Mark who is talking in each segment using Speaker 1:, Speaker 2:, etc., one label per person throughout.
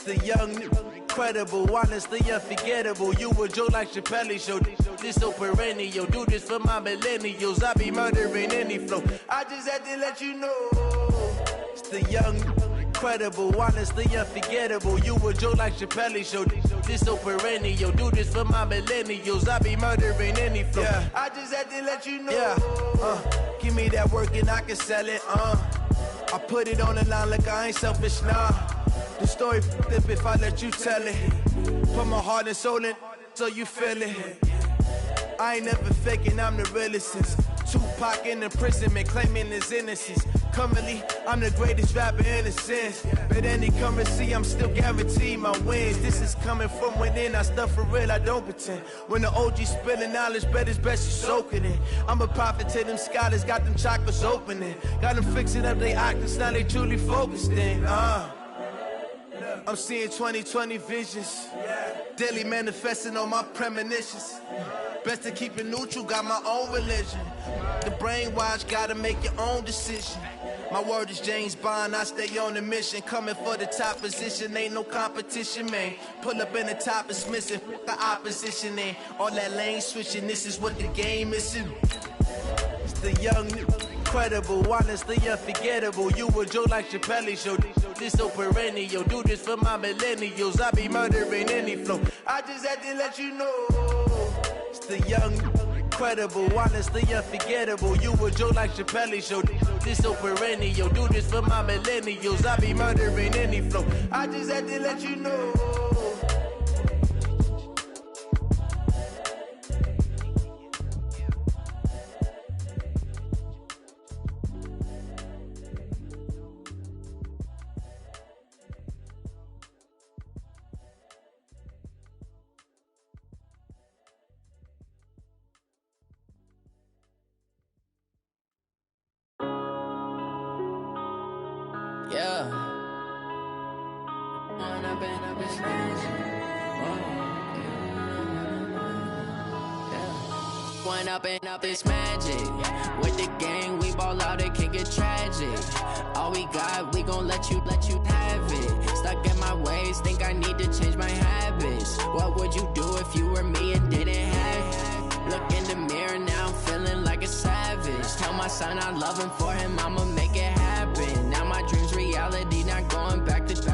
Speaker 1: the young, incredible, honestly unforgettable. You a joke like Chappelle Show. This so perennial. Do this for my millennials. I be murdering any flow. I just had to let you know. It's the young, incredible, honestly unforgettable. You a joke like Chappelle Show. This so perennial. Do this for my millennials. I be murdering any flow. Yeah. I just had to let you know. Yeah. Give me that work and I can sell it. I put it on the line like I ain't selfish, nah. The story flip if I let you tell it. Put my heart and soul in so you feel it. I ain't never faking, I'm the realest since Tupac in imprisonment, claiming his innocence. Currently, I'm the greatest rapper in a sense. But any currency, I'm still guaranteed my wins. This is coming from within, I stuff for real, I don't pretend. When the OG spilling knowledge, bet it's best you soak it in. I'm a prophet to them scholars, got them chakras opening. Got them fixing up their octaves, now they truly focused in. I'm seeing 2020 visions, daily manifesting on my premonitions. Best to keep it neutral, got my own religion. The brainwash, gotta make your own decision. My word is James Bond, I stay on a mission. Coming for the top position, ain't no competition, man. Pull up in the top, it's missing, the opposition ain't. All that lane switching, this is what the game is. It's the young, incredible, honestly unforgettable. You a joke like Chappelle Show. This so perennial. Do this for my millennials. I be murdering any flow. I just had to let you know. It's the young, incredible, honestly unforgettable. You a joke like Chappelle Show. This so perennial. Do this for my millennials. I be murdering any flow. I just had to let you know.
Speaker 2: Up this magic. With the gang, we ball out, it can get tragic. All we got, we gon' let you have it. Stuck in my ways, think I need to change my habits. What would you do if you were me and didn't have it? Look in the mirror, now I'm feeling like a savage. Tell my son I love him, for him I'ma make it happen. Now my dream's reality, not going back to.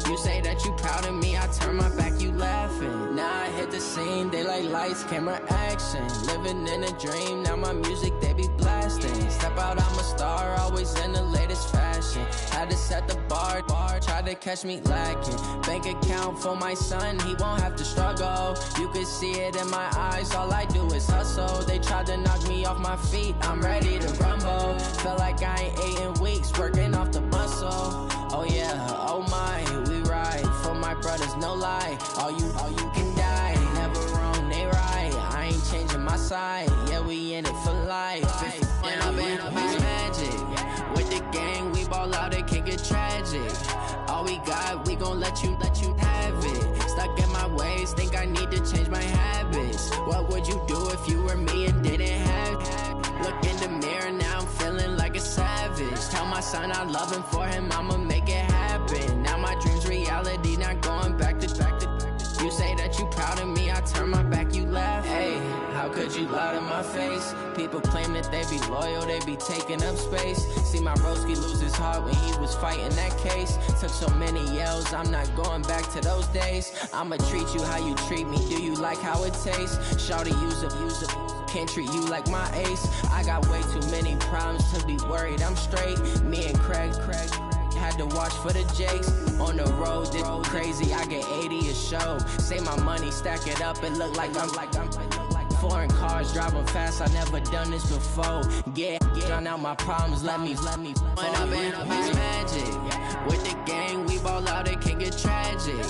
Speaker 2: You say that you proud of me, I turn my back, you laughing. Now I hit the scene, they like lights, camera, action. Living in a dream, now my music, they be blasting. Step out, I'm a star, always in the latest fashion. Had to set the bar, try to catch me lacking. Bank account for my son, he won't have to struggle. You can see it in my eyes, all I do is hustle. They tried to knock me off my feet, I'm ready to rumble. Feel like I ain't ate in weeks, working off the muscle. Oh yeah, oh my, we ride for my brothers, no lie. All you can die, never wrong, they right. I ain't changing my side, yeah, we in it for life. When I've been up is magic. With the gang, we ball out, it can get tragic. All we got, we gon' let you have it. Stuck in my ways, think I need to change my habits. What would you do if you were me and didn't have it? Look in the mirror, now I'm feeling like a savage. Tell my son I love him, for him I'ma make it happen. Now my dream's reality, not going back to. You say that you proud of me, I turn my back, you laugh. Hey, how could you lie to my face? People claim that they be loyal, they be taking up space. See my broski lose his heart when he was fighting that case. Took so many yells, I'm not going back to those days. I'ma treat you how you treat me, do you like how it tastes? Shawty, use up, can't treat you like my ace. I got way too many problems to be worried, I'm straight. Me and Craig had to watch for the Jakes. On the road, this crazy, I get 80 a show. Say my money, stack it up, it look like I'm foreign cars, driving fast, I never done this before. Get drown out my problems, let me When I've been up is magic. With the gang, we ball out, it can get tragic.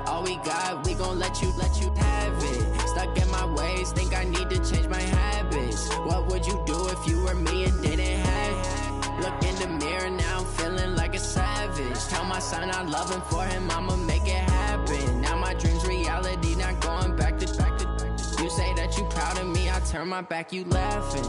Speaker 2: All we got, we gon' let you have it. Stuck in my ways, think I need to change my habits. What would you do if you were me and didn't have it? Look in the mirror, now I'm feeling like a savage. Tell my son I love him, for him I'ma make it happen. Now my dream's reality, not going back to. You say that you proud of me, I turn my back, you laughing.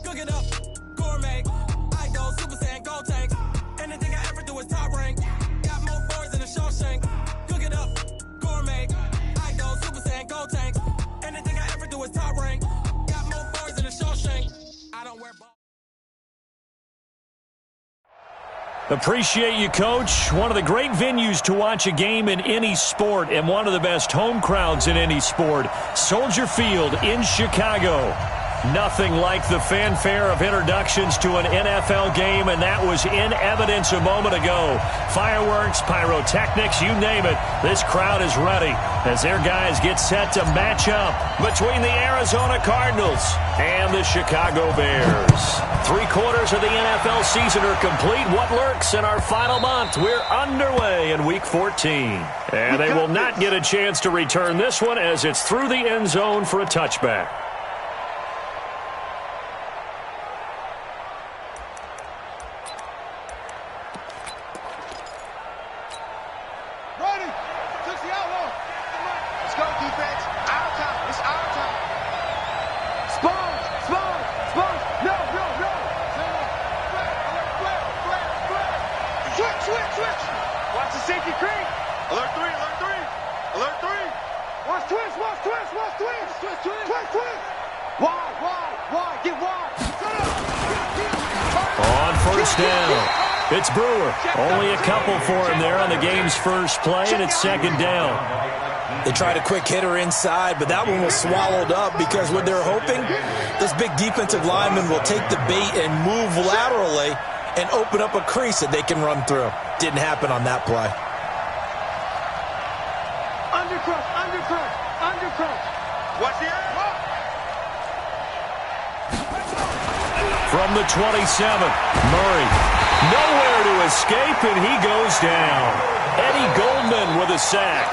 Speaker 3: Cook it up, gourmet. I go Super Saiyan, gold tank. Anything I ever do is top rank. Got more boys than a Shawshank. Cook it up, gourmet. I go Super Saiyan, gold tank. Anything I ever do is top rank. Got more boys than a Shawshank. I don't wear balls.
Speaker 4: Appreciate you, Coach. One of the great venues to watch a game in any sport and one of the best home crowds in any sport. Soldier Field in Chicago. Nothing like the fanfare of introductions to an NFL game, and that was in evidence a moment ago. Fireworks, pyrotechnics, you name it. This crowd is ready as their guys get set to match up between the Arizona Cardinals and the Chicago Bears. 3/4 of the NFL season are complete. What lurks in our final month? We're underway in Week 14. And they will not get a chance to return this one as it's through the end zone for a touchback. It's Brewer. Only a couple for him there on the game's first play, and it's second down.
Speaker 5: They tried a quick hitter inside, but that one was swallowed up because what they're hoping, this big defensive lineman will take the bait and move laterally and open up a crease that they can run through. Didn't happen on that play.
Speaker 6: Undercross, undercross, undercross. Watch the air.
Speaker 4: From the 27, Murray. Nowhere to escape, and he goes down. Eddie Goldman with a sack.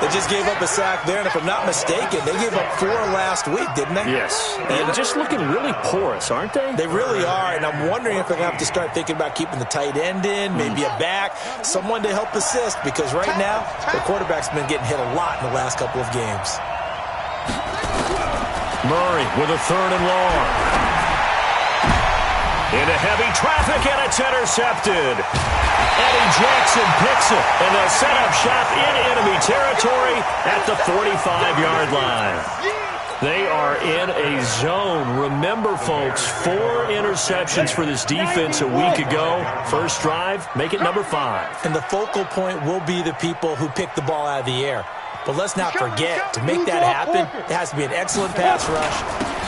Speaker 5: They just gave up a sack there, and if I'm not mistaken, they gave up 4 last week, didn't they?
Speaker 4: Yes. And just looking really porous, aren't they?
Speaker 5: They really are, and I'm wondering if they're going to have to start thinking about keeping the tight end in, maybe a back, someone to help assist, because right now, the quarterback's been getting hit a lot in the last couple of games.
Speaker 4: Murray with a 3rd and long. Into heavy traffic, and it's intercepted. Eddie Jackson picks it, and they'll set up shop in enemy territory at the 45-yard line. They are in a zone. Remember, folks, 4 interceptions for this defense a week ago. First drive, make it number 5.
Speaker 5: And the focal point will be the people who pick the ball out of the air. But let's not forget, to make that happen, it has to be an excellent pass rush,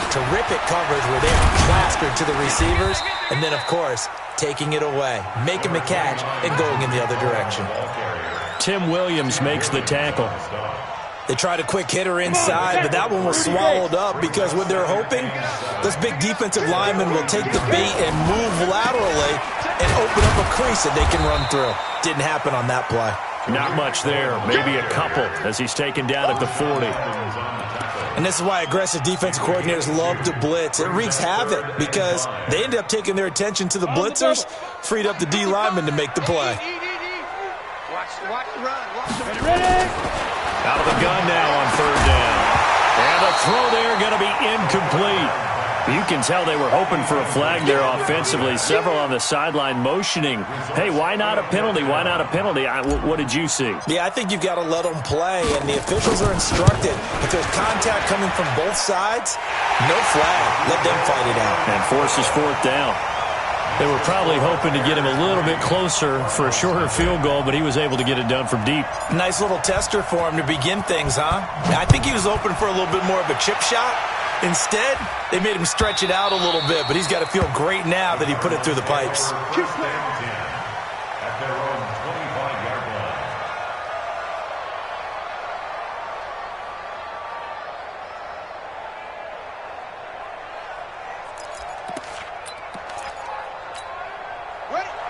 Speaker 5: terrific coverage where they are plastered to the receivers, and then, of course, taking it away, making the catch, and going in the other direction.
Speaker 4: Tim Williams makes the tackle.
Speaker 5: They tried a quick hitter inside, but that one was swallowed up because what they're hoping, this big defensive lineman will take the bait and move laterally and open up a crease that they can run through. Didn't happen on that play.
Speaker 4: Not much there, maybe a couple as he's taken down at the 40.
Speaker 5: And this is why aggressive defensive coordinators love to blitz. It wreaks havoc because they end up taking their attention to the blitzers, freed up the D lineman to make the play.
Speaker 6: Watch the run. Watch the run.
Speaker 4: Out of the gun now on 3rd down. And the throw there going to be incomplete. You can tell they were hoping for a flag there offensively. Several on the sideline motioning, hey, why not a penalty? Why not a penalty? What did you see?
Speaker 5: Yeah, I think you've got to let them play, and the officials are instructed. If there's contact coming from both sides, no flag. Let them fight it out.
Speaker 4: And forces 4th down. They were probably hoping to get him a little bit closer for a shorter field goal, but he was able to get it done from deep.
Speaker 5: Nice little tester for him to begin things, huh? I think he was open for a little bit more of a chip shot. Instead, they made him stretch it out a little bit, but he's got to feel great now that he put it through the pipes.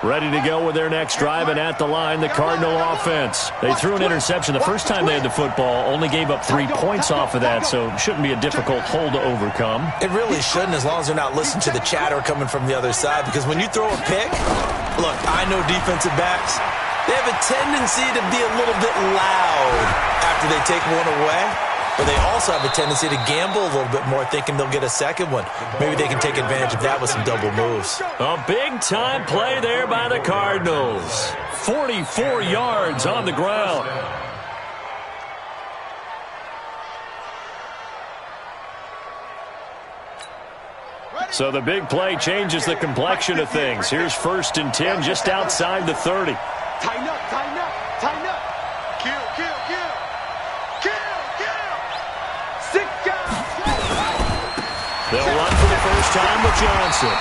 Speaker 4: Ready to go with their next drive, and at the line, the Cardinal offense. They threw an interception the first time they had the football, only gave up 3 points off of that, so it shouldn't be a difficult hole to overcome.
Speaker 5: It really shouldn't, as long as they're not listening to the chatter coming from the other side, because when you throw a pick, look, I know defensive backs, they have a tendency to be a little bit loud after they take one away. But they also have a tendency to gamble a little bit more, thinking they'll get a second one. Maybe they can take advantage of that with some double moves.
Speaker 4: A big-time play there by the Cardinals. 44 yards on the ground. So the big play changes the complexion of things. Here's 1st and 10 just outside the 30.
Speaker 6: Tighten up, tighten up, tighten up. Kill, kill, kill.
Speaker 4: They'll run for the first time with Johnson.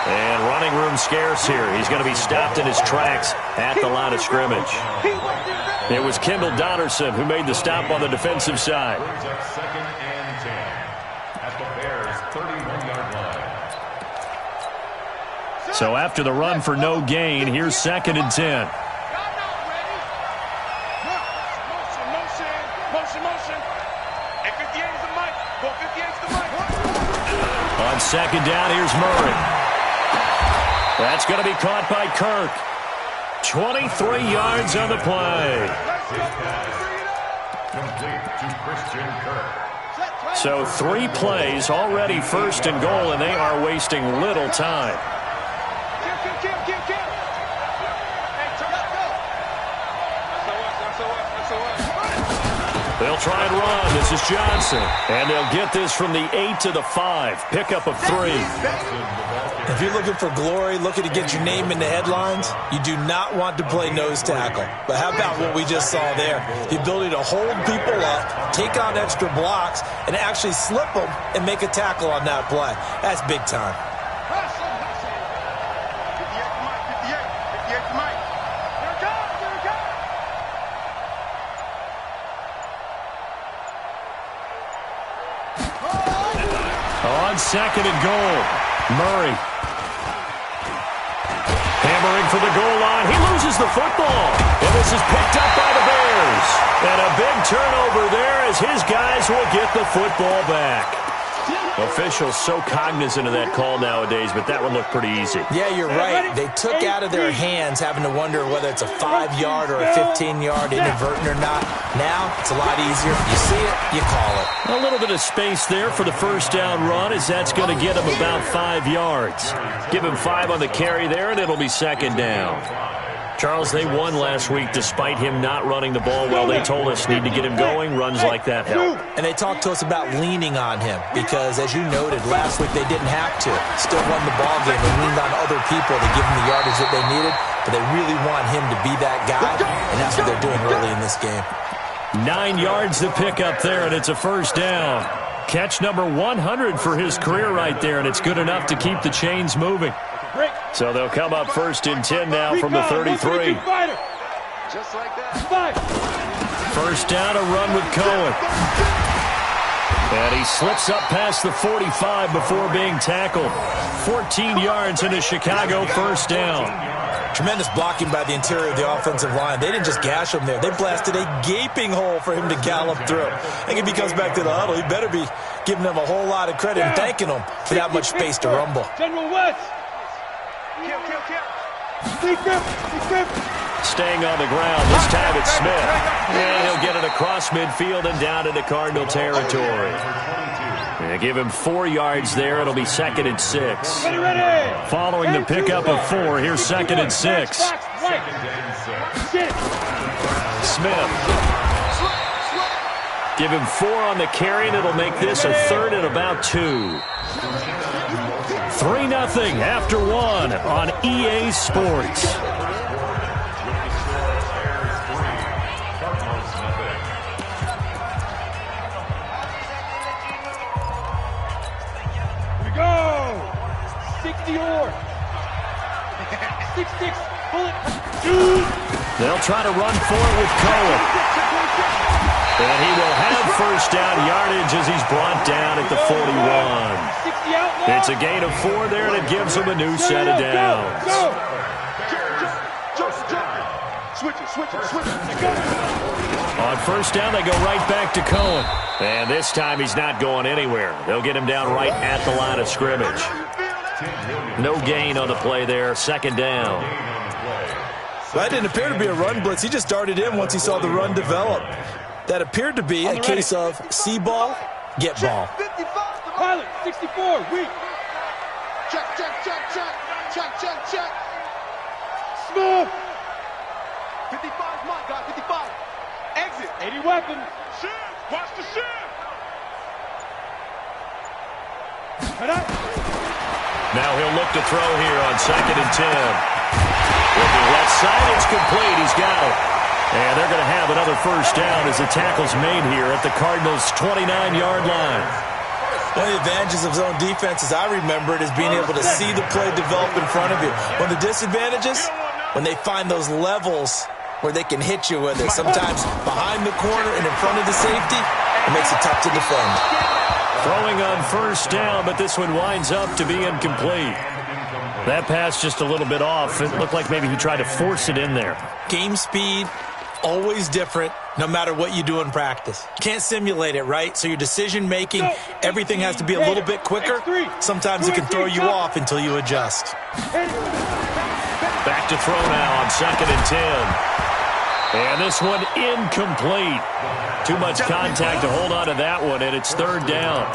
Speaker 4: And running room scarce here. He's going to be stopped in his tracks at the line of scrimmage. It was Kendall Donnerson who made the stop on the defensive side.
Speaker 7: 2nd and 10 at the Bears' 31-yard line.
Speaker 4: So after the run for no gain, here's 2nd and 10. On 2nd down, here's Murray. That's going to be caught by Kirk. 23 yards on the play.
Speaker 7: Complete to Christian Kirk.
Speaker 4: So 3 plays, already 1st and goal, and they are wasting little time. They'll try and run. This is Johnson. And they'll get this from the 8 to the 5. Pickup of 3.
Speaker 5: If you're looking for glory, looking to get your name in the headlines, you do not want to play nose tackle. But how about what we just saw there? The ability to hold people up, take on extra blocks, and actually slip them and make a tackle on that play. That's big time.
Speaker 4: On 2nd and goal, Murray. Hammering for the goal line. He loses the football. And this is picked up by the Bears. And a big turnover there as his guys will get the football back. Officials so cognizant of that call nowadays, but that one looked pretty easy.
Speaker 5: Yeah, you're right. They took out of their hands having to wonder whether it's a 5-yard or a 15-yard inadvertent or not. Now, it's a lot easier. You see it, you call it.
Speaker 4: A little bit of space there for the first down run, as that's going to get him about 5 yards. Give him 5 on the carry there, and it'll be 2nd down. Charles, they won last week despite him not running the ball well. They told us need to get him going. Runs like that help.
Speaker 5: And they talked to us about leaning on him because, as you noted, last week they didn't have to. Still won the ball game and leaned on other people to give them the yardage that they needed. But they really want him to be that guy, and that's what they're doing early in this game.
Speaker 4: 9 yards to pick up there, and it's a 1st down. Catch number 100 for his career right there, and it's good enough to keep the chains moving. So they'll come up 1st and 10 now from the 33.
Speaker 6: Just like that.
Speaker 4: 1st down, a run with Cohen. And he slips up past the 45 before being tackled. 14 yards into Chicago, 1st down.
Speaker 5: Tremendous blocking by the interior of the offensive line. They didn't just gash him there. They blasted a gaping hole for him to gallop through. I think if he comes back to the huddle, he better be giving them a whole lot of credit and thanking them for that much space to rumble.
Speaker 6: General West.
Speaker 4: Staying on the ground, this time it's Smith. And he'll get it across midfield and down into Cardinal territory. They give him 4 yards there. It'll be 2nd and 6. Following the pickup of 4, here's 2nd and 6. Smith. Give him 4 on the carry, and it'll make this a 3rd and about 2. 3-0 after 1 on EA Sports.
Speaker 6: Here we go. 60 or 6-6. Bullet.
Speaker 4: They'll try to run for it with Cohen. And he will have 1st down yardage as he's brought down at the 41. It's a gain of 4 there, and it gives him a new set of downs.
Speaker 6: Switch it.
Speaker 4: On first down, they go right back to Cohen. And this time he's not going anywhere. They'll get him down right at the line of scrimmage. No gain on the play there. Second down.
Speaker 5: That didn't appear to be a run blitz. He just darted in once he saw the run develop. That appeared to be a case of see ball, get ball.
Speaker 6: Pilot, 64, weak.
Speaker 8: Check.
Speaker 6: Smooth.
Speaker 8: 55's my guy, 55. Exit.
Speaker 6: 80 weapons.
Speaker 8: Shift. Watch the shift.
Speaker 4: Now he'll look to throw here on 2nd and 10. Looking left side, it's complete. He's got it. And they're going to have another first down as the tackle's made here at the Cardinals' 29-yard line.
Speaker 5: One of the advantages of zone defense, as I remember it, is being able to see the play develop in front of you. One of the disadvantages, when they find those levels where they can hit you with it, sometimes behind the corner and in front of the safety, it makes it tough to defend.
Speaker 4: Throwing on first down, but this one winds up to be incomplete. That pass just a little bit off. It looked like maybe he tried to force it in there.
Speaker 5: Game speed, always different, no matter what you do in practice. Can't simulate it, right? So your decision-making, everything has to be a little bit quicker. Sometimes it can throw you off until you adjust.
Speaker 4: Back to throw now on 2nd and 10. And this one incomplete. Too much contact to hold on to that one, and it's 3rd down.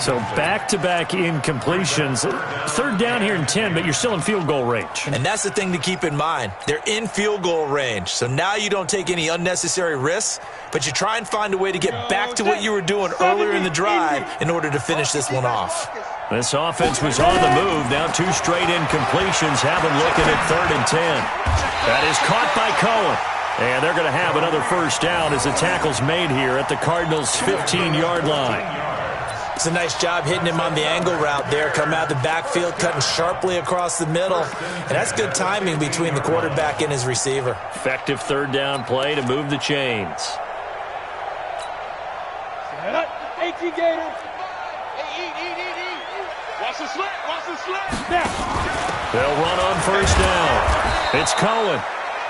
Speaker 4: So back-to-back incompletions. 3rd down here in 10, but you're still in field goal range.
Speaker 5: And that's the thing to keep in mind. They're in field goal range. So now you don't take any unnecessary risks, but you try and find a way to get back to what you were doing earlier in the drive in order to finish this one off.
Speaker 4: This offense was on the move. Now 2 straight incompletions have them looking at 3rd and 10. That is caught by Cohen. And they're going to have another first down as the tackle's made here at the Cardinals' 15-yard line.
Speaker 5: It's a nice job hitting him on the angle route there. Come out the backfield, cutting sharply across the middle. And that's good timing between the quarterback and his receiver.
Speaker 4: Effective 3rd down play to move the chains.
Speaker 6: 18 Gator.
Speaker 8: Watch the slant.
Speaker 4: They'll run on first down. It's Cohen.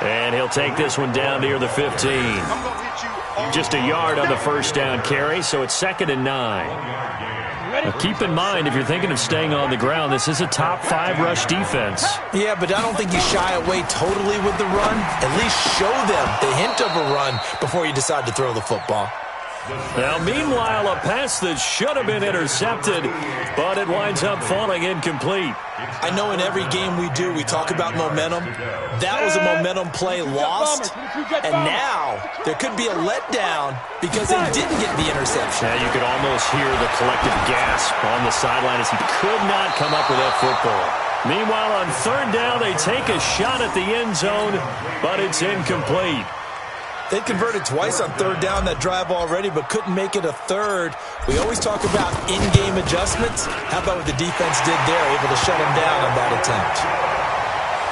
Speaker 4: And he'll take this one down near the 15. Just a yard on the first down carry, so it's 2nd and 9. Now keep in mind, if you're thinking of staying on the ground, this is a top 5 rush defense.
Speaker 5: Yeah, but I don't think you shy away totally with the run. At least show them the hint of a run before you decide to throw the football.
Speaker 4: Now, meanwhile, a pass that should have been intercepted, but it winds up falling incomplete.
Speaker 5: I know in every game we do, we talk about momentum. That was a momentum play lost, and now there could be a letdown because they didn't get the interception.
Speaker 4: Yeah, you could almost hear the collective gasp on the sideline as he could not come up with that football. Meanwhile, on 3rd down, they take a shot at the end zone, but it's incomplete.
Speaker 5: They converted twice on 3rd down that drive already, but couldn't make it a 3rd. We always talk about in-game adjustments. How about what the defense did there, able to shut them down on that attempt?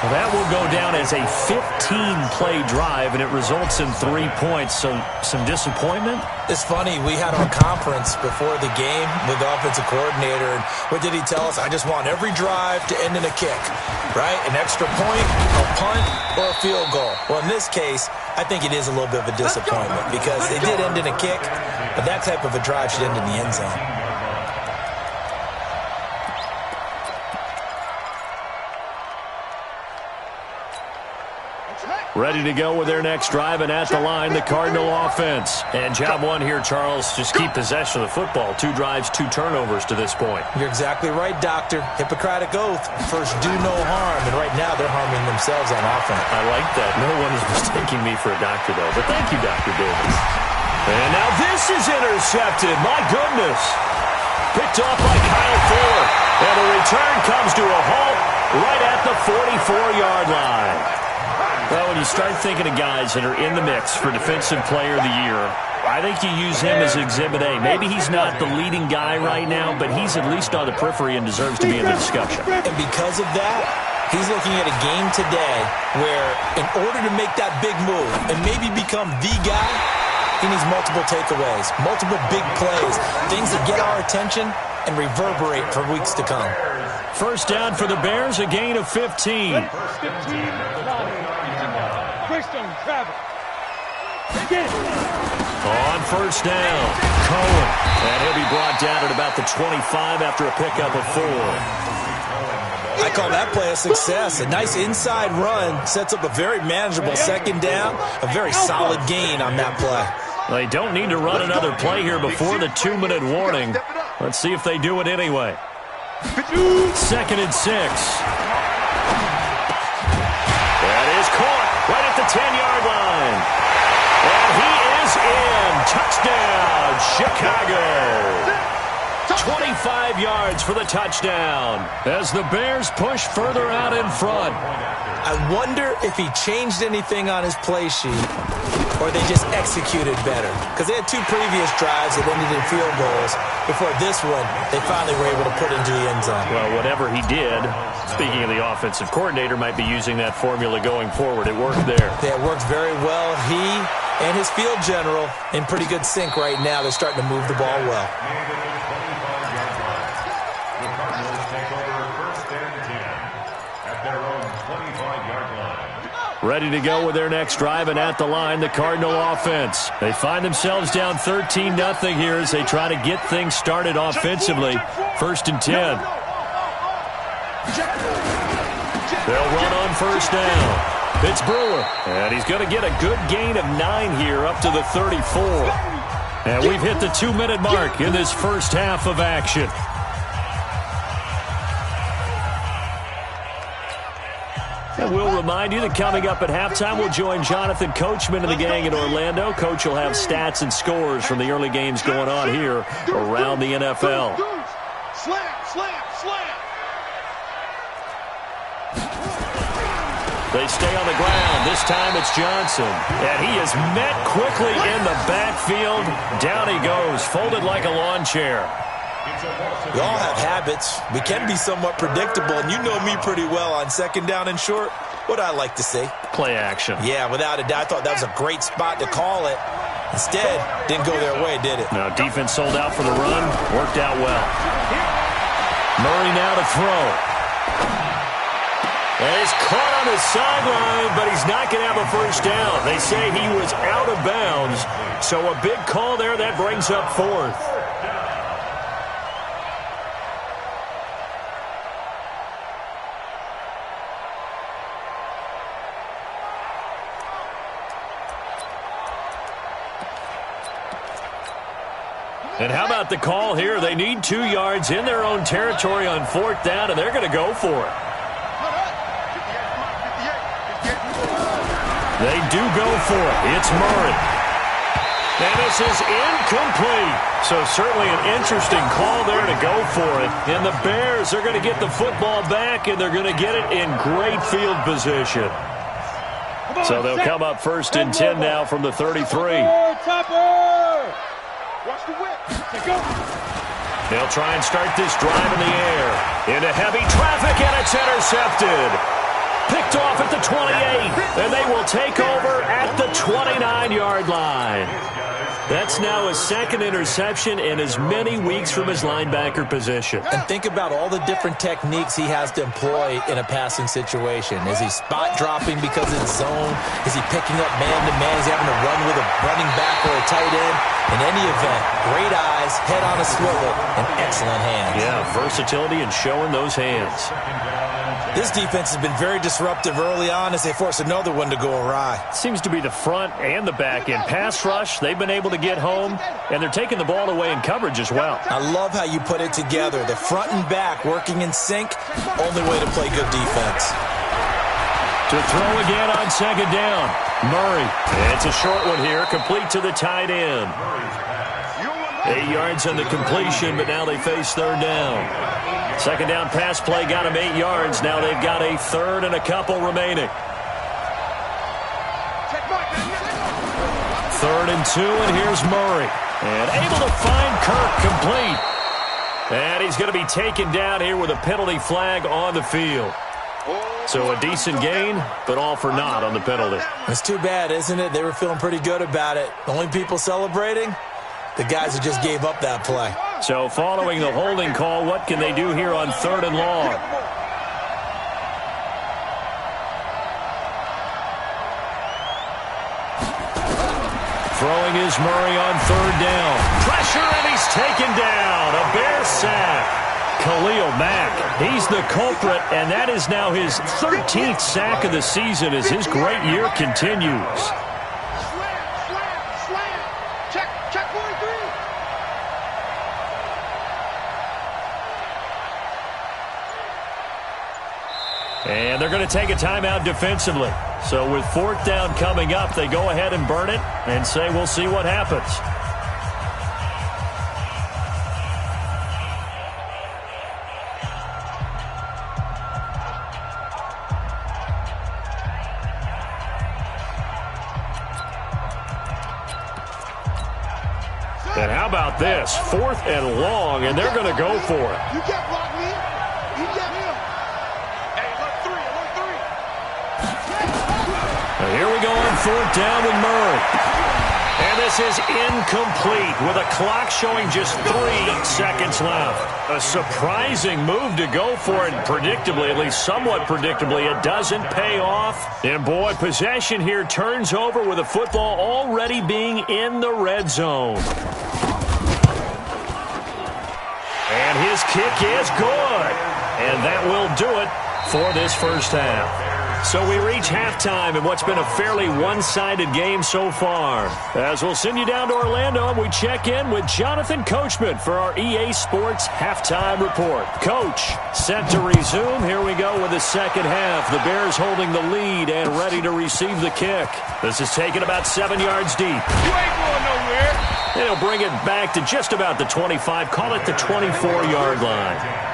Speaker 4: Well, that will go down as a 15-play drive, and it results in 3 points. So some disappointment?
Speaker 5: It's funny. We had our conference before the game with the offensive coordinator, and what did he tell us? I just want every drive to end in a kick, right? An extra point, a punt, or a field goal. Well, in this case, I think it is a little bit of a disappointment because it did end in a kick, but that type of a drive should end in the end zone.
Speaker 4: Ready to go with their next drive, and at the line, the Cardinal offense. And job 1 here, Charles, just keep possession of the football. 2 drives, 2 turnovers to this point.
Speaker 5: You're exactly right, Doctor. Hippocratic oath. First, do no harm, and right now they're harming themselves on offense.
Speaker 4: I like that. No one is mistaking me for a doctor, though. But thank you, Dr. Davis. And now this is intercepted. My goodness. Picked off by Kyle Fuller. And the return comes to a halt right at the 44-yard line. Well, when you start thinking of guys that are in the mix for Defensive Player of the Year, I think you use him as Exhibit A. Maybe he's not the leading guy right now, but he's at least on the periphery and deserves to be in the discussion.
Speaker 5: And because of that, he's looking at a game today where in order to make that big move and maybe become the guy, he needs multiple takeaways, multiple big plays, things that get our attention and reverberate for weeks to come.
Speaker 4: First down for the Bears, a gain of 15.
Speaker 6: Moist on travel. Get it.
Speaker 4: On first down, Cohen. And he'll be brought down at about the 25 after a pickup of 4.
Speaker 5: I call that play a success. A nice inside run sets up a very manageable second down. A very solid gain on that play.
Speaker 4: They don't need to run another play here before the 2-minute warning. Let's see if they do it anyway. 2nd and 6. That is caught right at the 10-yard line. And he is in. Touchdown, Chicago. 25 yards for the touchdown as the Bears push further out in front.
Speaker 5: I wonder if he changed anything on his play sheet or they just executed better. Because they had 2 previous drives that ended in field goals. Before this one, they finally were able to put into the end zone.
Speaker 4: Well, whatever he did, speaking of the offensive coordinator, might be using that formula going forward. It worked there.
Speaker 5: Yeah, it worked very well. He and his field general in pretty good sync right now. They're starting to move the ball well.
Speaker 4: Ready to go with their next drive, and at the line, the Cardinal offense. They find themselves down 13-0 here as they try to get things started offensively. 1st and 10. They'll run on first down. It's Brewer, and he's going to get a good gain of 9 here up to the 34. And we've hit the 2-minute mark in this first half of action. And we'll remind you that coming up at halftime, we'll join Jonathan Coachman and the gang in Orlando. Coach will have stats and scores from the early games going on here around the NFL.
Speaker 8: Slam, slam, slam.
Speaker 4: They stay on the ground. This time it's Johnson. And he is met quickly in the backfield. Down he goes, folded like a lawn chair.
Speaker 5: We all have habits. We can be somewhat predictable, and you know me pretty well on 2nd down and short. What I like to see?
Speaker 4: Play action.
Speaker 5: Yeah, without a doubt. I thought that was a great spot to call it. Instead, didn't go their way, did it?
Speaker 4: Now, defense sold out for the run. Worked out well. Murray now to throw. And he's caught on his sideline, but he's not going to have a first down. They say he was out of bounds. So a big call there. That brings up 4th. And how about the call here? They need 2 yards in their own territory on 4th down, and they're going to go for it. They do go for it. It's Murray. And this is incomplete. So certainly an interesting call there to go for it. And the Bears are going to get the football back, and they're going to get it in great field position. So they'll come up 1st and 10 now from the 33.
Speaker 8: Watch the whip.
Speaker 4: They'll try and start this drive in the air. Into heavy traffic, and it's intercepted. Picked off at the 28, and they will take over at the 29-yard line. That's now his 2nd interception in as many weeks from his linebacker position.
Speaker 5: And think about all the different techniques he has to employ in a passing situation. Is he spot dropping because it's zone? Is he picking up man-to-man? Is he having to run with a running back or a tight end? In any event, great eyes, head on a swivel, and excellent hands.
Speaker 4: Yeah, versatility and showing those hands.
Speaker 5: This defense has been very disruptive early on as they force another one to go awry.
Speaker 4: Seems to be the front and the back end. Pass rush, they've been able to get home, and they're taking the ball away in coverage as well.
Speaker 5: I love how you put it together. The front and back working in sync, only way to play good defense.
Speaker 4: To throw again on 2nd down. Murray. It's a short one here, complete to the tight end. 8 yards on the completion, but now they face 3rd down. 2nd down pass play got them 8 yards. Now they've got a 3rd and a couple remaining. 3rd and 2, and here's Murray. And able to find Kirk complete. And he's going to be taken down here with a penalty flag on the field. So a decent gain, but all for naught on the penalty.
Speaker 5: It's too bad, isn't it? They were feeling pretty good about it. The only people celebrating, the guys who just gave up that play.
Speaker 4: So following the holding call, what can they do here on 3rd and long? Throwing is Murray on third down. Pressure, and he's taken down. A Bear sack. Khalil Mack, he's the culprit, and that is now his 13th sack of the season as his great year continues.
Speaker 8: Check 43.
Speaker 4: And they're going to take a timeout defensively. So with fourth down coming up, they go ahead and burn it and say we'll see what happens. And how about this? 4th and long, and they're going to go for it.
Speaker 8: You can't block me. You get him. Hey, look three.
Speaker 4: Now here we go on 4th down with Murray. And this is incomplete with a clock showing just 3 seconds left. A surprising move to go for it, and predictably, at least somewhat predictably, it doesn't pay off. And boy, possession here turns over with the football already being in the red zone. And his kick is good. And that will do it for this first half. So we reach halftime in what's been a fairly one-sided game so far. As we'll send you down to Orlando, and we check in with Jonathan Coachman for our EA Sports Halftime Report. Coach, set to resume. Here we go with the second half. The Bears holding the lead and ready to receive the kick. This is taken about 7 yards deep.
Speaker 8: You ain't going nowhere.
Speaker 4: And he'll bring it back to just about the 25. Call it the 24-yard line.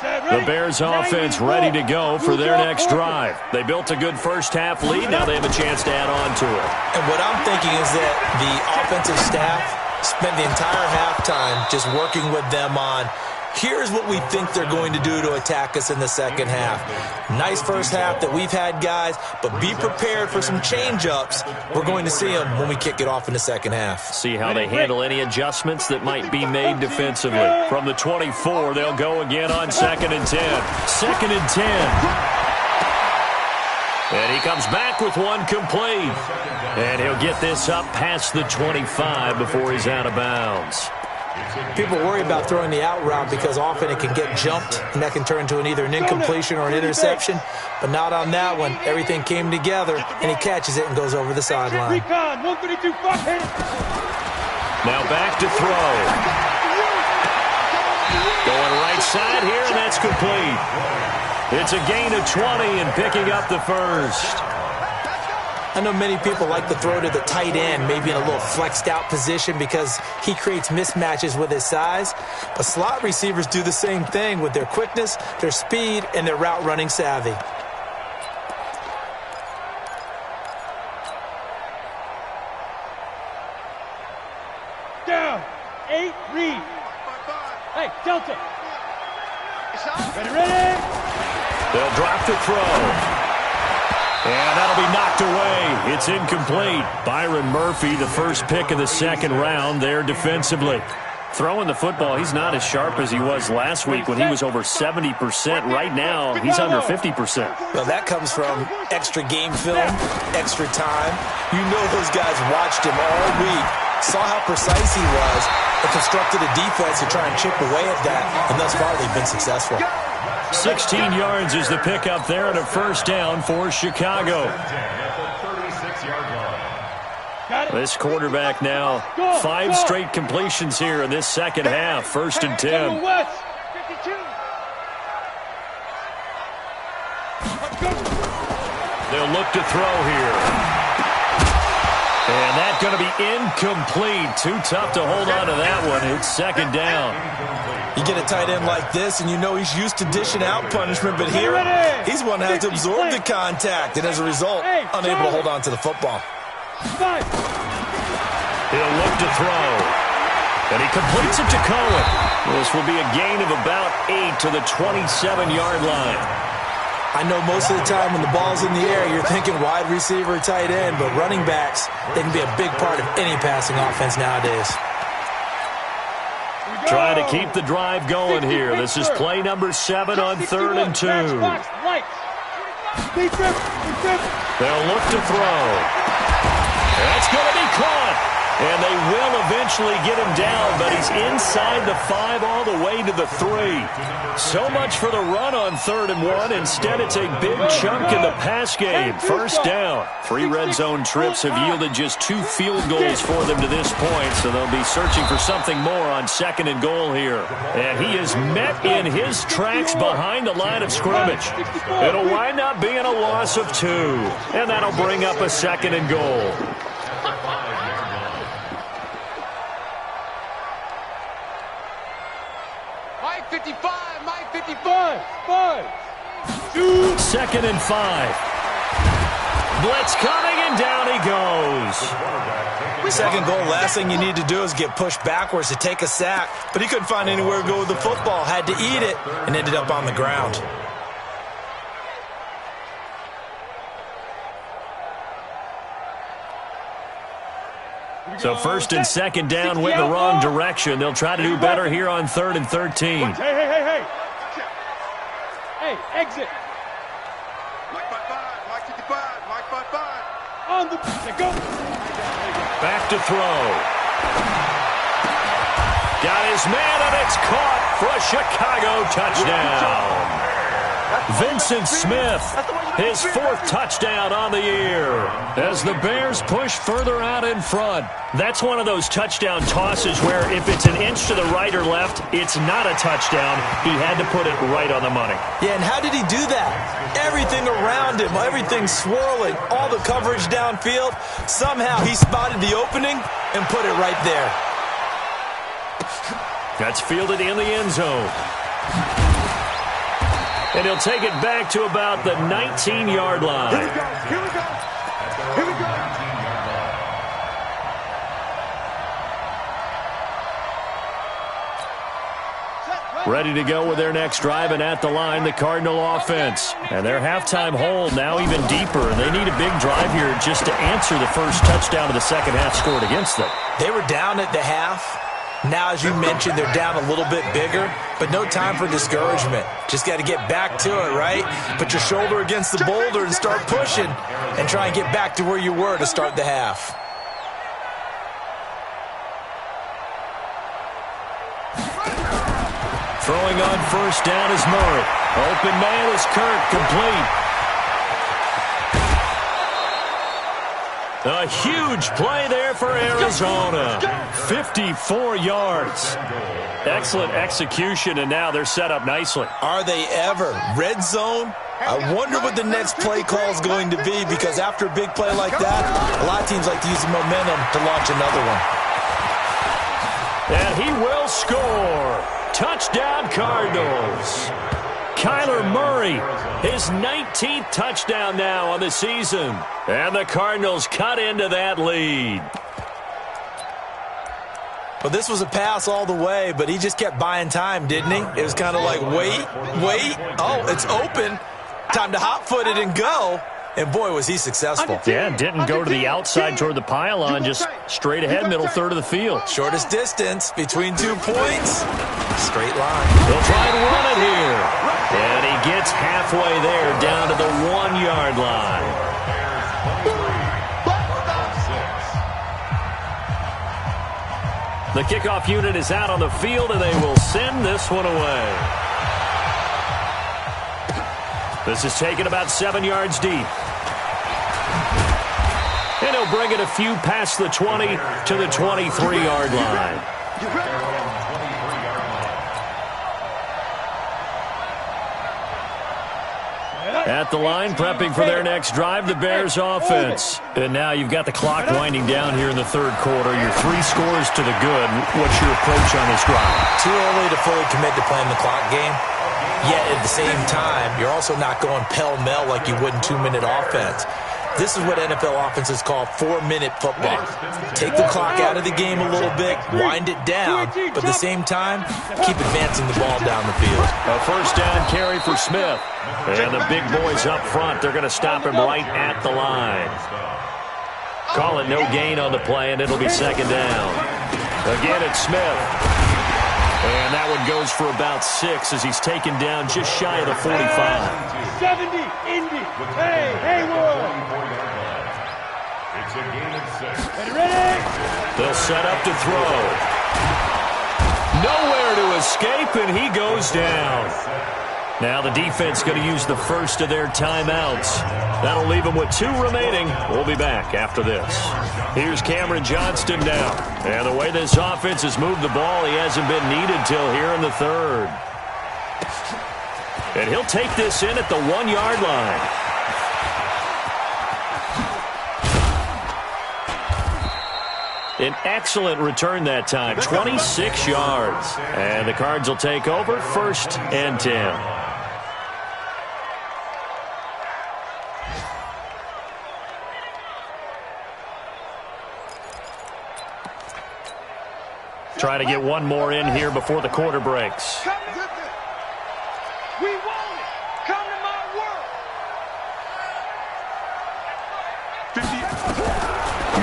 Speaker 4: The Bears offense ready to go for their next drive. They built a good first half lead. Now they have a chance to add on to it.
Speaker 5: And what I'm thinking is that the offensive staff spent the entire halftime just working with them on, here's what we think they're going to do to attack us in the second half. Nice first half that we've had, guys, but be prepared for some change-ups. We're going to see them when we kick it off in the second half.
Speaker 4: See how they handle any adjustments that might be made defensively. From the 24, they'll go again on 2nd and 10. 2nd and 10. And he comes back with one complete. And he'll get this up past the 25 before he's out of bounds.
Speaker 5: People worry about throwing the out route because often it can get jumped, and that can turn into either an incompletion or an interception. But not on that one. Everything came together, and he catches it and goes over the sideline.
Speaker 6: Recon, 132,
Speaker 4: Now back to throw. Going right side here, and that's complete. It's a gain of 20 and picking up the first.
Speaker 5: I know many people like to throw to the tight end, maybe in a little flexed out position because he creates mismatches with his size. But slot receivers do the same thing with their quickness, their speed, and their route running savvy.
Speaker 6: Down. 8, read. Hey, Delta. Ready?
Speaker 4: They'll drop the throw. And that'll be knocked away. It's incomplete. Byron Murphy, the first pick of the second round there defensively. Throwing the football, he's not as sharp as he was last week when he was over 70%. Right now, he's under 50%.
Speaker 5: Well, that comes from extra game film, extra time. You know those guys watched him all week, saw how precise he was, and constructed a defense to try and chip away at that. And thus far, they've been successful.
Speaker 4: 16 yards is the pickup there and a first down for Chicago. This quarterback now 5 straight completions here in this second half. 1st and 10. They'll look to throw here. And that's going to be incomplete. Too tough to hold on to that one. It's 2nd down.
Speaker 5: You get a tight end like this, and you know he's used to dishing out punishment, but here, he's one that has to absorb the contact, and as a result, unable to hold on to the football.
Speaker 4: He'll look to throw. And he completes it to Cohen. This will be a gain of about 8 to the 27-yard line.
Speaker 5: I know most of the time when the ball's in the air, you're thinking wide receiver, tight end, but running backs, they can be a big part of any passing offense nowadays.
Speaker 4: Trying to keep the drive going here. This is play number 7 on 3rd and 2. They'll look to throw. That's going to be caught. And they will eventually get him down, but he's inside the 5 all the way to the 3. So much for the run on 3rd and 1. Instead, it's a big chunk in the pass game. First down. 3 red zone trips have yielded just 2 field goals for them to this point, so they'll be searching for something more on 2nd and goal here. And he is met in his tracks behind the line of scrimmage. It'll wind up being a loss of 2, and that'll bring up a 2nd and goal.
Speaker 6: Mike 55. 5. 2.
Speaker 4: 2nd and 5. Blitz coming, and down he goes.
Speaker 5: 2nd goal, last thing you need to do is get pushed backwards to take a sack. But he couldn't find anywhere to go with the football. Had to eat it and ended up on the ground.
Speaker 4: So 1st and 2nd down went the wrong direction. They'll try to do better here on 3rd and 13.
Speaker 6: Hey. Hey, exit.
Speaker 8: Mike 55, Mike 55, Mike 55.
Speaker 6: On the go.
Speaker 4: Back to throw. Got his man, and it's caught for a Chicago touchdown. Vincent Smith, his 4th touchdown on the year. As the Bears push further out in front, that's one of those touchdown tosses where if it's an inch to the right or left, it's not a touchdown. He had to put it right on the money.
Speaker 5: Yeah, and how did he do that? Everything around him, everything swirling, all the coverage downfield. Somehow he spotted the opening and put it right there.
Speaker 4: That's fielded in the end zone. And he'll take it back to about the 19-yard line.
Speaker 8: Here we go.
Speaker 4: Ready to go with their next drive, and at the line, the Cardinal offense. And their halftime hold now even deeper, and they need a big drive here just to answer the first touchdown of the second half scored against them.
Speaker 5: They were down at the half. Now, as you mentioned, they're down a little bit bigger, but no time for discouragement. Just got to get back to it, right? Put your shoulder against the boulder and start pushing and try and get back to where you were to start the half.
Speaker 4: Throwing on first down is Murray. Open man is Kirk, complete. A huge play there for Arizona. 54 yards. Excellent execution, and now they're set up nicely.
Speaker 5: Are they ever? Red zone? I wonder what the next play call is going to be, because after a big play like that, a lot of teams like to use the momentum to launch another one.
Speaker 4: And he will score. Touchdown, Cardinals. Kyler Murray, his 19th touchdown now on the season. And the Cardinals cut into that lead.
Speaker 5: Well, this was a pass all the way, but he just kept buying time, didn't he? It was kind of like, wait. Oh, it's open. Time to hot-foot it and go. And, boy, was he successful.
Speaker 4: Yeah, didn't go to the outside toward the pylon, just straight ahead, middle third of the field.
Speaker 5: Shortest distance between 2 points. Straight line.
Speaker 4: They'll try and run it here. And he gets halfway there, down to the 1-yard line. The kickoff unit is out on the field, and they will send this one away. This is taken about 7 yards deep. And he'll bring it a few past the 20 to the 23-yard line. At the line, prepping for their next drive, the Bears offense. And now you've got the clock winding down here in the third quarter. Your 3 scores to the good. What's your approach on this drive?
Speaker 5: Too early to fully commit to playing the clock game. Yet at the same time, you're also not going pell-mell like you would in 2-minute offense. This is what NFL offenses call 4-minute football. Take the clock out of the game a little bit, wind it down, but at the same time, keep advancing the ball down the field.
Speaker 4: A first down carry for Smith. And the big boys up front, they're going to stop him right at the line. Call it no gain on the play, and it'll be second down. Again, it's Smith. And that one goes for about 6 as he's taken down just shy of the 45.
Speaker 6: 70, Indy. Hey, Haywood.
Speaker 7: It's a gain of 6.
Speaker 6: Ready?
Speaker 4: They'll set up to throw. Nowhere to escape, and he goes down. Now the defense going to use the first of their timeouts. That'll leave them with 2 remaining. We'll be back after this. Here's Cameron Johnston now. And the way this offense has moved the ball, he hasn't been needed till here in the 3rd. And he'll take this in at the 1-yard line. An excellent return that time, 26 yards. And the Cards will take over, 1st and 10. Trying to get one more in here before the quarter breaks.
Speaker 6: We want it. Come to my world.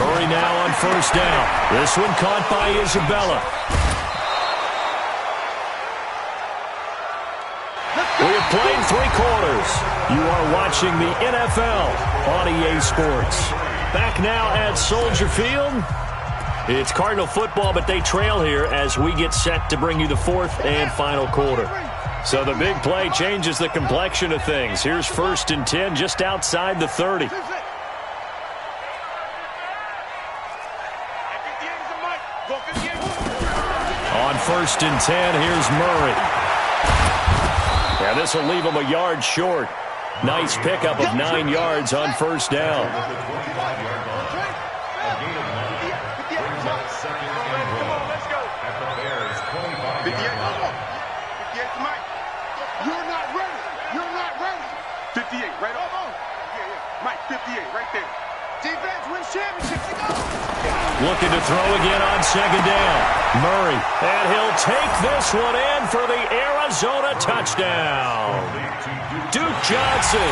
Speaker 4: Murray now on 1st down. This one caught by Isabella. We have played 3 quarters. You are watching the NFL on EA Sports. Back now at Soldier Field. It's Cardinal football, but they trail here as we get set to bring you the 4th and final quarter. So the big play changes the complexion of things. Here's 1st and 10 just outside the 30. On 1st and 10, here's Murray. Now this will leave him a yard short. Nice pickup of 9 yards on 1st down.
Speaker 8: You're not ready. You're not ready. 58, right on. Yeah. Mike, 58, right there. Defense wins championships.
Speaker 4: Looking to throw again on 2nd down. Murray, and he'll take this one in for the Arizona touchdown. Duke Johnson,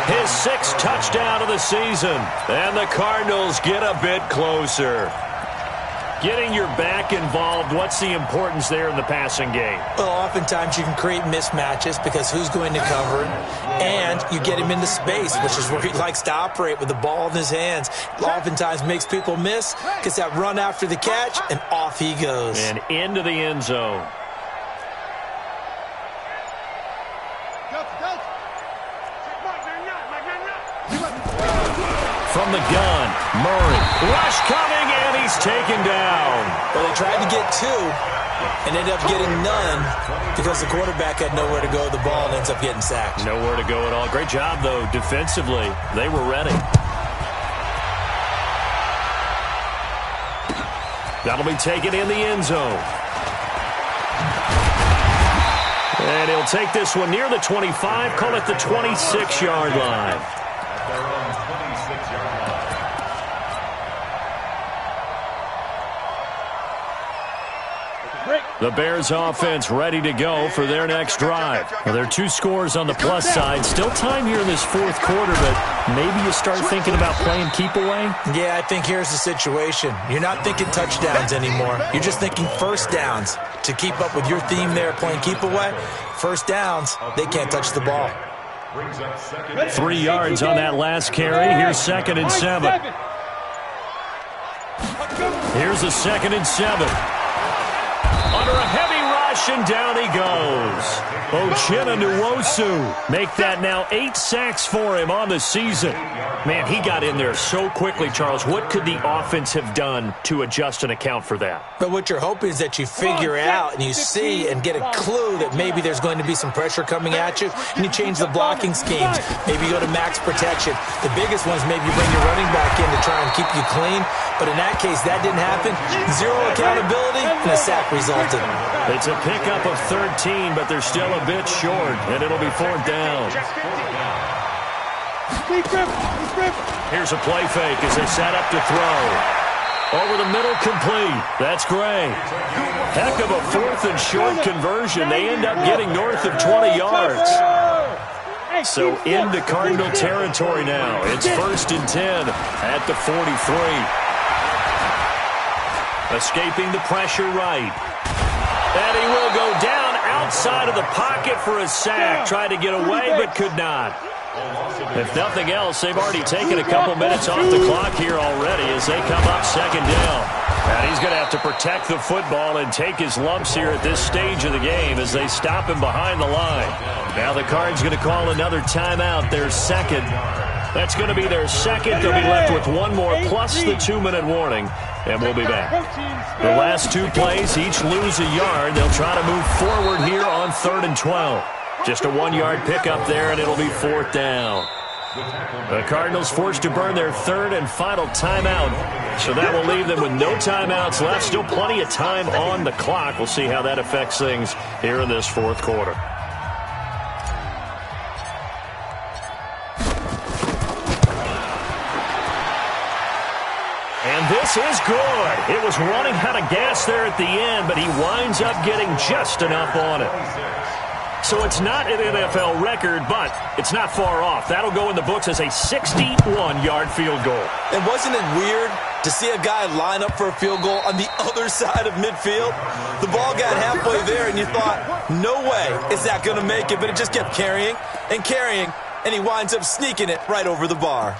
Speaker 4: his 6th touchdown of the season. And the Cardinals get a bit closer. Getting your back involved, what's the importance there in the passing game?
Speaker 5: Well, oftentimes you can create mismatches because who's going to cover him, and you get him into space, which is where he likes to operate with the ball in his hands. Oftentimes makes people miss, gets that run after the catch, and off he goes.
Speaker 4: And into the end zone. From the gun, Murray. Rush coming, and he's taken down.
Speaker 5: Well, they tried to get 2 and ended up getting none because the quarterback had nowhere to go with the ball and ends up getting sacked.
Speaker 4: Nowhere to go at all. Great job, though, defensively. They were ready. That'll be taken in the end zone. And he'll take this one near the 25, call it the 26-yard line. The Bears offense ready to go for their next drive. Well, there are 2 scores on the plus side. Still time here in this 4th quarter, but maybe you start thinking about playing keep away?
Speaker 5: Yeah, I think here's the situation. You're not thinking touchdowns anymore. You're just thinking 1st downs. To keep up with your theme there, playing keep away, 1st downs, they can't touch the ball.
Speaker 4: 3 yards on that last carry. Here's 2nd and 7. Here's a 2nd and 7. Under a heavy rush, and down he goes. Uchenna Nwosu make that now 8 sacks for him on the season. Man, he got in there so quickly, Charles. What could the offense have done to adjust and account for that?
Speaker 5: But what you're hoping is that you figure out and you see and get a clue that maybe there's going to be some pressure coming at you, and you change the blocking schemes. Maybe you go to max protection. The biggest ones maybe you bring your running back in to try and keep you clean. But in that case, that didn't happen. 0 accountability, and a sack resulted.
Speaker 4: It's a pickup of 13, but they're still a bit short, and it'll be 4th down. Here's a play fake as they set up to throw. Over the middle, complete. That's great. Heck of a 4th and short conversion. They end up getting north of 20 yards. So into Cardinal territory now. It's 1st and 10 at the 43. Escaping the pressure right. And he will go down outside of the pocket for a sack. Tried to get away, but could not. If nothing else, they've already taken a couple minutes off the clock here already as they come up second down. And he's going to have to protect the football and take his lumps here at this stage of the game as they stop him behind the line. Now the Cards going to call another timeout, their second. That's going to be their second. They'll be left with one more plus the 2-minute warning, and we'll be back. The last two plays, each lose a yard. They'll try to move forward here on 3rd and 12. Just a 1-yard pickup there, and it'll be 4th down. The Cardinals forced to burn their 3rd and final timeout, so that will leave them with no timeouts left. Still plenty of time on the clock. We'll see how that affects things here in this 4th quarter. And this is good. It was running out of gas there at the end, but he winds up getting just enough on it. So it's not an NFL record, but it's not far off. That'll go in the books as a 61-yard field goal.
Speaker 5: And wasn't it weird to see a guy line up for a field goal on the other side of midfield? The ball got halfway there, and you thought, no way is that going to make it, but it just kept carrying and carrying, and he winds up sneaking it right over the bar.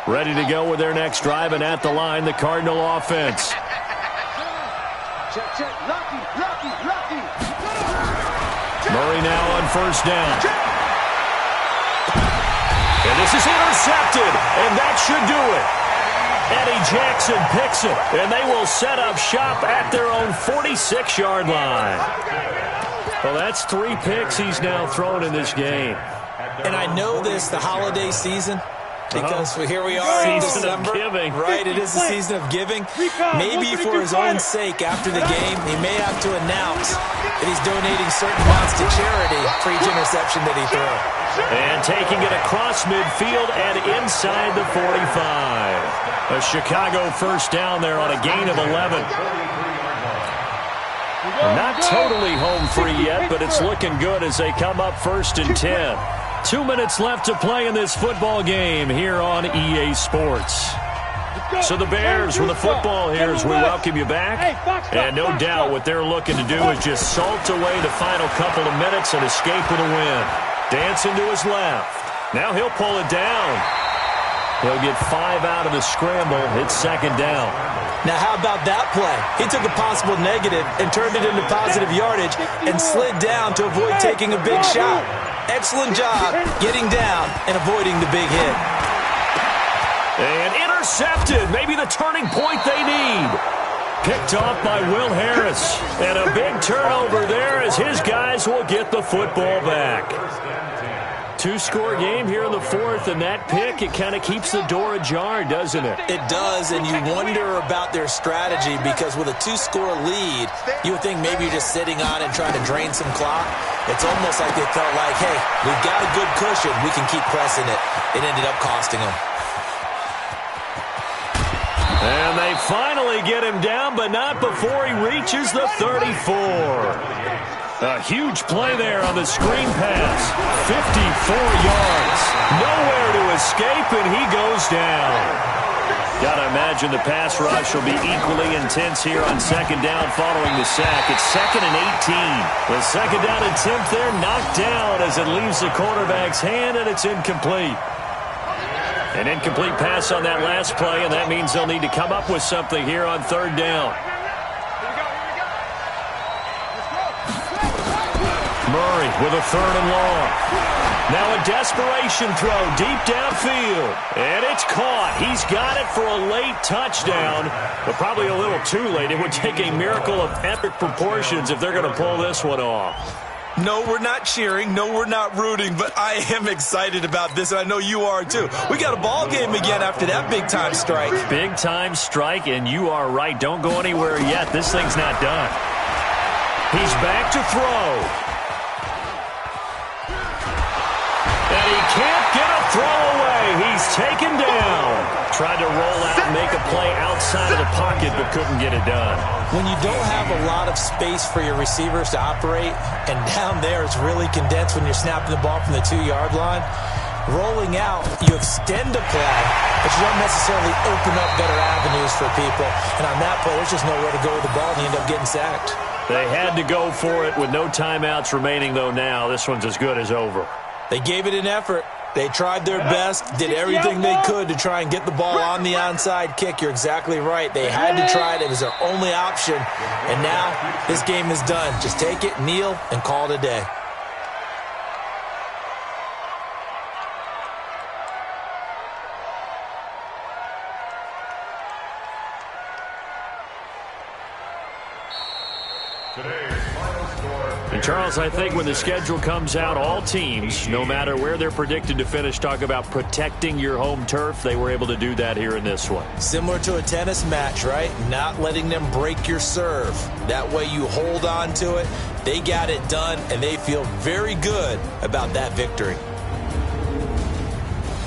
Speaker 4: Ready to go with their next drive, and at the line, the Cardinal offense. Murray now on 1st down. And this is intercepted, and that should do it. Eddie Jackson picks it, and they will set up shop at their own 46-yard line. Well, that's 3 picks he's now thrown in this game.
Speaker 5: And I know this, the holiday season, because here we are in December, right? It is the season of giving. Maybe for his own sake, after the game, he may have to announce that he's donating certain amounts to charity for each interception that he threw.
Speaker 4: And taking it across midfield and inside the 45. A Chicago 1st down there on a gain of 11. Not totally home free yet, but it's looking good as they come up 1st and 10. 2 minutes left to play in this football game here on EA Sports. So the Bears with the football here as we welcome you back. And no doubt what they're looking to do is just salt away the final couple of minutes and escape with a win. Dancing to his left. Now he'll pull it down. He'll get 5 out of the scramble. It's 2nd down.
Speaker 5: Now how about that play? He took a possible negative and turned it into positive yardage and slid down to avoid taking a big shot. Excellent job getting down and avoiding the big hit.
Speaker 4: And intercepted. Maybe the turning point they need. Picked off by Will Harris. And a big turnover there as his guys will get the football back. 2-score game here in the 4th, and that pick, it kind of keeps the door ajar, doesn't it?
Speaker 5: It does, and you wonder about their strategy because with a 2-score lead, you would think maybe you're just sitting on and trying to drain some clock. It's almost like they felt like, hey, we've got a good cushion. We can keep pressing it. It ended up costing them.
Speaker 4: And they finally get him down, but not before he reaches the 34. A huge play there on the screen pass. 54 yards. Nowhere to escape, and he goes down. Got to imagine the pass rush will be equally intense here on 2nd down following the sack. It's 2nd and 18. The 2nd down attempt there knocked down as it leaves the quarterback's hand, and it's incomplete. An incomplete pass on that last play, and that means they'll need to come up with something here on 3rd down. Murray with a 3rd and long. Now a desperation throw deep downfield. And it's caught. He's got it for a late touchdown, but probably a little too late. It would take a miracle of epic proportions if they're going to pull this one off.
Speaker 5: No, we're not cheering. No, we're not rooting, but I am excited about this, and I know you are too. We got a ball game again after that big-time strike.
Speaker 4: Big-time strike, and you are right. Don't go anywhere yet. This thing's not done. He's back to throw. And he can't get a throw away. He's taken down. Tried to roll out and make a play outside of the pocket, but couldn't get it done.
Speaker 5: When you don't have a lot of space for your receivers to operate, and down there it's really condensed when you're snapping the ball from the 2-yard line, rolling out, you extend a play, but you don't necessarily open up better avenues for people. And on that play, there's just nowhere to go with the ball, and you end up getting sacked.
Speaker 4: They had to go for it with no timeouts remaining, though, now. This one's as good as over.
Speaker 5: They gave it an effort. They tried their best, did everything they could to try and get the ball on the onside kick. You're exactly right. They had to try it. It was their only option. And now this game is done. Just take it, kneel, and call it a day.
Speaker 4: And Charles, I think when the schedule comes out, all teams, no matter where they're predicted to finish, talk about protecting your home turf. They were able to do that here in this one.
Speaker 5: Similar to a tennis match, right? Not letting them break your serve. That way you hold on to it. They got it done, and they feel very good about that victory.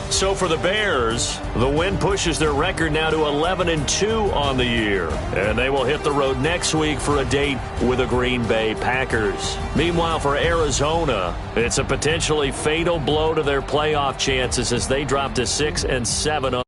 Speaker 4: So for the Bears, the win pushes their record now to 11-2 on the year. And they will hit the road next week for a date with the Green Bay Packers. Meanwhile, for Arizona, it's a potentially fatal blow to their playoff chances as they drop to 6-7.